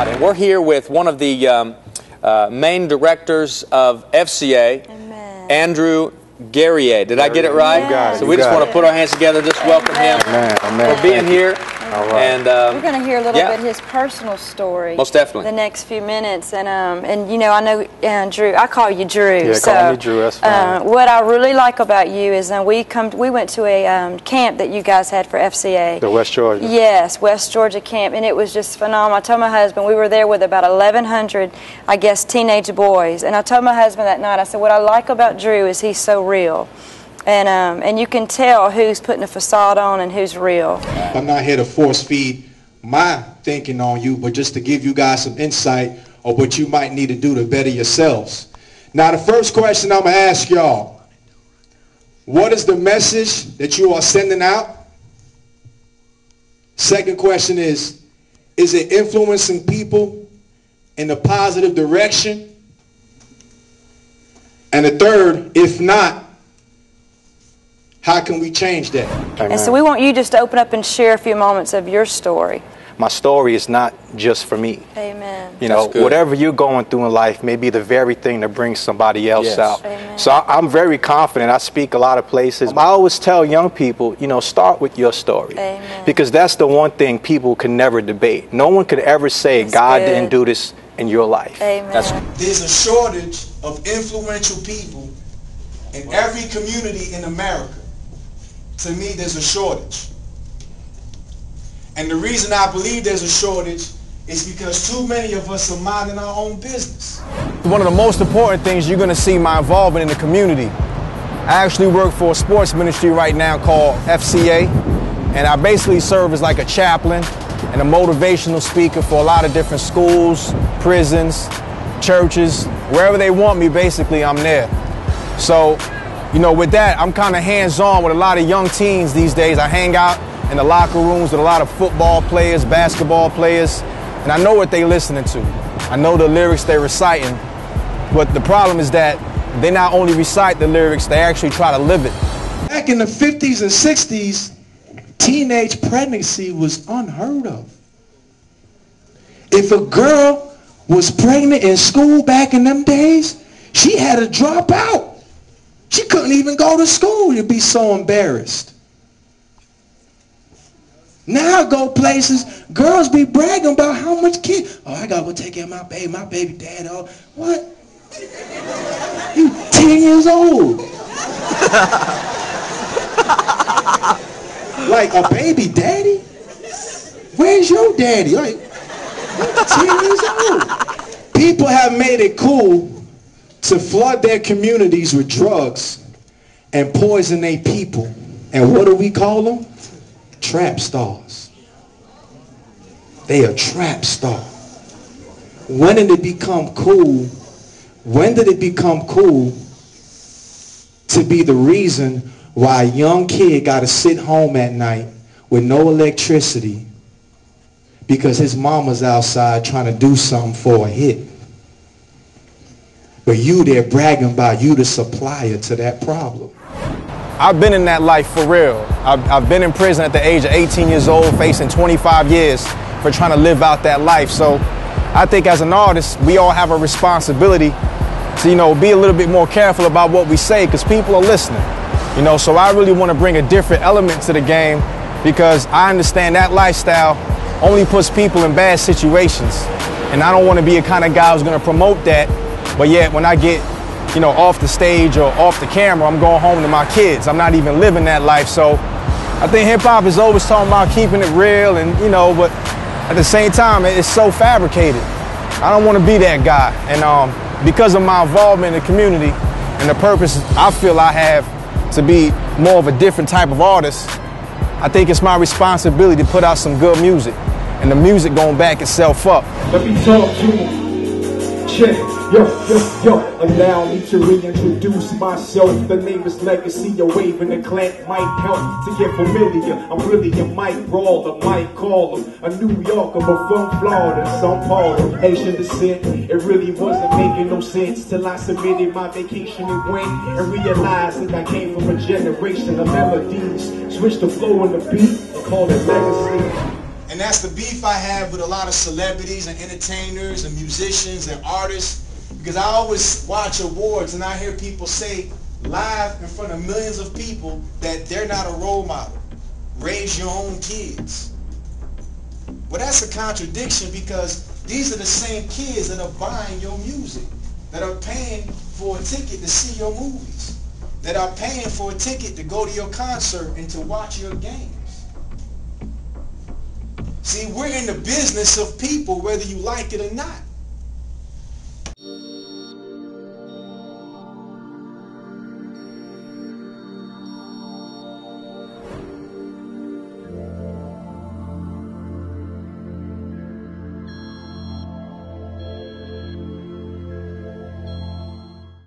God. And we're here with one of the main directors of FCA, Amen. Andrew Guerrier. Did I get it right? You got it. So we just want to put our hands together, just welcome him for being here. All right. And we're going to hear a little bit his personal story. Most definitely. The next few minutes, and you know, I know Drew. I call you Drew. Yeah, call me Drew. That's fine. What I really like about you is we went to a camp that you guys had for FCA. The West Georgia. Yes, West Georgia camp, and it was just phenomenal. I told my husband, we were there with about 1,100, I guess, teenage boys, and I told my husband that night, I said, what I like about Drew is he's so real. And you can tell who's putting a facade on and who's real. I'm not here to force feed my thinking on you, but just to give you guys some insight of what you might need to do to better yourselves. Now, the first question I'm going to ask y'all, what is the message that you are sending out? Second question is it influencing people in a positive direction? And the third, if not, how can we change that? And so we want you just to open up and share a few moments of your story. My story is not just for me. Amen. You know, whatever you're going through in life may be the very thing that brings somebody else out. Amen. So I'm very confident. I speak a lot of places. I always tell young people, you know, start with your story. Amen. Because that's the one thing people can never debate. No one could ever say God didn't do this in your life. Amen. There's a shortage of influential people in every community in America. To me, there's a shortage. And the reason I believe there's a shortage is because too many of us are minding our own business. One of the most important things you're going to see my involvement in the community. I actually work for a sports ministry right now called FCA, and I basically serve as like a chaplain and a motivational speaker for a lot of different schools, prisons, churches, wherever they want me, basically I'm there. So, you know, with that, I'm kind of hands-on with a lot of young teens these days. I hang out in the locker rooms with a lot of football players, basketball players, and I know what they're listening to. I know the lyrics they're reciting, but the problem is that they not only recite the lyrics, they actually try to live it. Back in the 50s and 60s, teenage pregnancy was unheard of. If a girl was pregnant in school back in them days, she had to drop out. She couldn't even go to school. You'd be so embarrassed. Now I go places, girls be bragging about how much kids. Oh, I gotta go take care of my baby dad. Oh, what? You 10 years old. Like a baby daddy? Where's your daddy? Like, you're 10 years old. People have made it cool to flood their communities with drugs and poison their people. And what do we call them? Trap stars. They are trap stars. When did it become cool? When did it become cool to be the reason why a young kid got to sit home at night with no electricity because his mama's outside trying to do something for a hit? But you there bragging about you the supplier to that problem. I've been in that life for real. I've been in prison at the age of 18 years old, facing 25 years for trying to live out that life. So I think as an artist, we all have a responsibility to, you know, be a little bit more careful about what we say because people are listening. You know, so I really want to bring a different element to the game because I understand that lifestyle only puts people in bad situations. And I don't want to be a kind of guy who's going to promote that. But yet when I get, you know, off the stage or off the camera, I'm going home to my kids. I'm not even living that life. So I think hip hop is always talking about keeping it real and, you know, but at the same time, it's so fabricated. I don't want to be that guy. And because of my involvement in the community and the purpose I feel I have to be more of a different type of artist, I think it's my responsibility to put out some good music. And the music gonna back itself up. Let me talk to you. Check. Yo, allow me to reintroduce myself. The name is Legacy, a wave in the clan might help to get familiar. I'm really a mic brawler, mic caller, a New Yorker, but from Florida, São Paulo, Haitian descent. It really wasn't making no sense till I submitted my vacation and went and realized that I came from a generation of melodies. Switched the flow and the beat and called it Legacy. And that's the beef I have with a lot of celebrities and entertainers and musicians and artists, because I always watch awards and I hear people say live in front of millions of people that they're not a role model. Raise your own kids. Well, that's a contradiction, because these are the same kids that are buying your music, that are paying for a ticket to see your movies, that are paying for a ticket to go to your concert and to watch your games. See, we're in the business of people, whether you like it or not.